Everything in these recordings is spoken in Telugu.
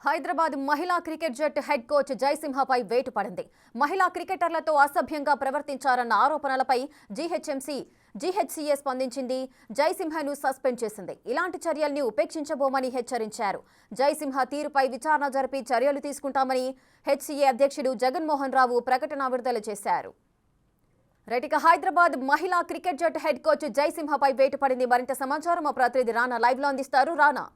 హైదరాబాద్ మహిళా క్రికెట్ జట్టు హెడ్ కోచ్ జయసింహపై వేటు పడింది. మహిళా క్రికెటర్లతో అసభ్యంగా ప్రవర్తించారన్న ఆరోపణలపై జీహెచ్సీఏ స్పందించింది. జయసింహను సస్పెండ్ చేసింది. ఇలాంటి చర్యల్ని ఉపేక్షించబోమని హెచ్చరించారు. జయసింహ తీరుపై విచారణ జరిపి చర్యలు తీసుకుంటామని హెచ్సీఏ అధ్యక్షుడు జగన్మోహన్ రావు ప్రకటన విడుదల చేశారు. రైట్, హైదరాబాద్ మహిళా క్రికెట్ జట్టు హెడ్ కోచ్ జయసింహపై వేటు పడింది. మరింత సమాచారం మా ప్రతినిధి రానా లైవ్ లో అందిస్తారు. రానా,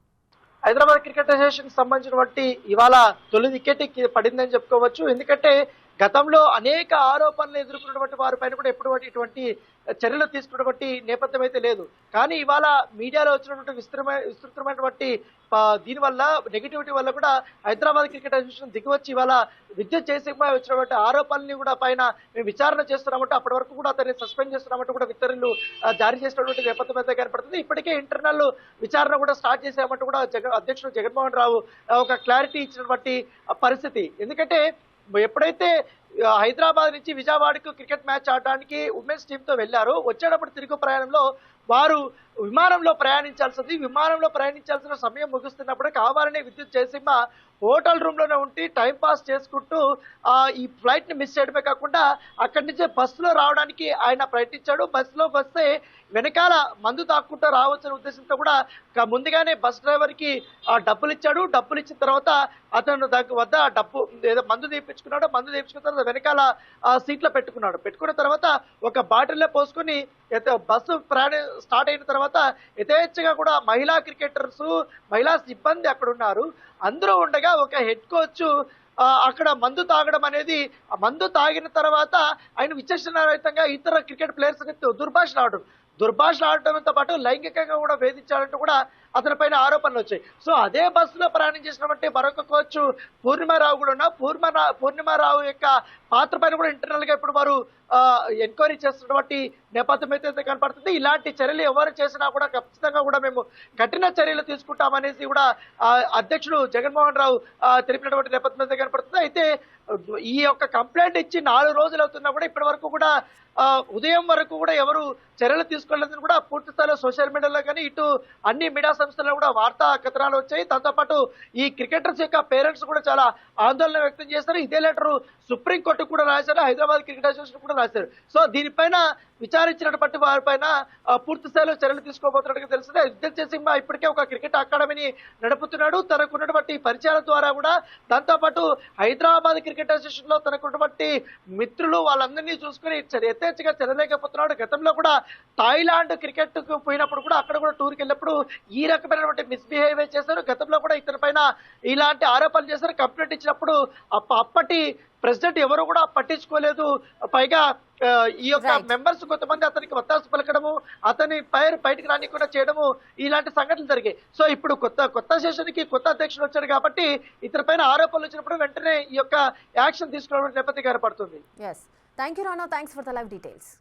హైదరాబాద్ క్రికెట్ అసోసియేషన్ సంబంధించినటువంటి ఇవాళ తొలి వికెట్ పడిందని చెప్పుకోవచ్చు. ఎందుకంటే గతంలో అనేక ఆరోపణలు ఎదుర్కొన్నటువంటి వారి పైన కూడా ఎప్పుడు ఇటువంటి చర్యలు తీసుకున్నటువంటి నేపథ్యం అయితే లేదు. కానీ ఇవాళ మీడియాలో వచ్చినటువంటి విస్తృతమైనటువంటి దీనివల్ల నెగిటివిటీ వల్ల కూడా హైదరాబాద్ క్రికెట్ అసోసియేషన్ దిగివచ్చి ఇవాళ విద్యుత్ జయసింహ వచ్చినటువంటి ఆరోపణల్ని కూడా పైన మేము విచారణ చేస్తున్నామంటే అప్పటి వరకు కూడా అతన్ని సస్పెండ్ చేస్తున్నామంటూ కూడా ఉత్తర్వులు జారీ చేసినటువంటి నేపథ్యం అయితే కనపడుతుంది. ఇప్పటికే ఇంటర్నల్ విచారణ కూడా స్టార్ట్ చేసామంటూ కూడా అధ్యక్షుడు జగన్మోహన్ రావు ఒక క్లారిటీ ఇచ్చినటువంటి పరిస్థితి. ఎందుకంటే ఎప్పుడైతే హైదరాబాద్ నుంచి విజయవాడకు క్రికెట్ మ్యాచ్ ఆడడానికి ఉమెన్స్ టీమ్ తో వెళ్లారు, వచ్చేటప్పుడు తిరుగు ప్రయాణంలో వారు విమానంలో ప్రయాణించాల్సిన సమయం ముగుస్తున్నప్పుడు కావాలనే విద్యుత్ జయసింహ హోటల్ రూమ్ లోనే ఉండి టైం పాస్ చేసుకుంటూ ఈ ఫ్లైట్ ని మిస్ చేయడమే కాకుండా అక్కడి నుంచే బస్సులో రావడానికి ఆయన ప్రయత్నించాడు. బస్సులో వస్తే వెనకాల మందు తాక్కుంటూ రావచ్చనే ఉద్దేశంతో కూడా ముందుగానే బస్ డ్రైవర్ కి డబ్బులు ఇచ్చాడు. డబ్బులు ఇచ్చిన తర్వాత అతను దాని వద్ద డబ్బు ఏదో మందు తీపించుకున్నాడు. మందు తీపించుకున్న తర్వాత వెనకాల సీట్లో పెట్టుకున్న తర్వాత ఒక బాటిల్లో పోసుకుని బస్సు ప్రయాణం స్టార్ట్ అయిన తర్వాత యథేచ్ఛగా కూడా మహిళా క్రికెటర్స్, మహిళా సిబ్బంది అక్కడ ఉన్నారు. అందరూ ఉండగా ఒక హెడ్ కోచ్ అక్కడ మందు తాగడం అనేది, మందు తాగిన తర్వాత ఆయన విచక్షణారహితంగా ఇతర క్రికెట్ ప్లేయర్స్ దుర్భాషలు ఆడటంతో పాటు లైంగికంగా కూడా వేధించాలంటూ కూడా అతని పైన ఆరోపణలు వచ్చాయి. సో అదే బస్సులో ప్రయాణం చేసినటువంటి మరొక కోచ్ పూర్ణిమారావు కూడా ఉన్నా, పూర్ణిమారావు యొక్క పాత్ర పైన కూడా ఇంటర్నల్ గా ఇప్పుడు వారు ఎంక్వైరీ చేస్తున్నటువంటి నేపథ్యం అయితే కనపడుతుంది. ఇలాంటి చర్యలు ఎవరు చేసినా కూడా ఖచ్చితంగా కూడా మేము కఠిన చర్యలు తీసుకుంటామనేసి కూడా అధ్యక్షుడు జగన్మోహన్ రావు తెలిపినటువంటి నేపథ్యం అయితే కనపడుతుంది. అయితే ఈ యొక్క కంప్లైంట్ ఇచ్చి 4 రోజులు అవుతున్నా కూడా ఇప్పటి వరకు కూడా ఉదయం వరకు కూడా ఎవరు చర్యలు తీసుకోలేదని కూడా పూర్తి స్థాయిలో సోషల్ మీడియాలో కానీ ఇటు అన్ని మీడియా సంస్థల్లో కూడా వార్తా కథనాలు వచ్చాయి. దాంతోపాటు ఈ క్రికెటర్స్ యొక్క పేరెంట్స్ కూడా చాలా ఆందోళన వ్యక్తం చేస్తారు. ఇదే లెటర్ సుప్రీంకోర్టు కూడా రాశారు, హైదరాబాద్ క్రికెట్ అసోసియేషన్ కూడా రాశారు. సో దీనిపైన విచారించినటువంటి వారిపైన పూర్తి స్థాయిలో చర్యలు తీసుకోబోతున్నట్టుగా తెలుస్తుంది. విద్యుత్ జయసింహ ఇప్పటికే ఒక క్రికెట్ అకాడమీని నడుపుతున్నాడు. తనకున్నటువంటి పరిచయాల ద్వారా కూడా, దాంతోపాటు హైదరాబాద్ క్రికెట్ అసోసియేషన్ లో తనకున్నటువంటి మిత్రులు వాళ్ళందరినీ చూసుకుని యథేచ్ఛగా చెల్లలేకపోతున్నాడు. గతంలో కూడా థాయిలాండ్ క్రికెట్ కు పోయినప్పుడు కూడా అక్కడ కూడా టూర్కి వెళ్ళినప్పుడు ఈ రకమైనటువంటి మిస్బిహేవియర్ చేశారు. గతంలో కూడా ఇతని పైన ఇలాంటి ఆరోపణలు చేశారు. కంప్లైంట్ ఇచ్చినప్పుడు అప్పటి ప్రెసిడెంట్ ఎవరు కూడా పట్టించుకోలేదు. పైగా ఈ యొక్క మెంబర్స్ కొంతమంది అతనికి వత్తాసు పలకడము, అతని పేరు బయటకు రానికుండా చేయడము, ఇలాంటి సంఘటనలు జరిగాయి. సో ఇప్పుడు కొత్త సెషన్ కి కొత్త అధ్యక్షుడు వచ్చారు కాబట్టి ఇతని పైన ఆరోపణలు వచ్చినప్పుడు వెంటనే ఈ యొక్క యాక్షన్ తీసుకోవడం నేపథ్యం ఏర్పడుతుంది. Thank you Rana, thanks for the live details.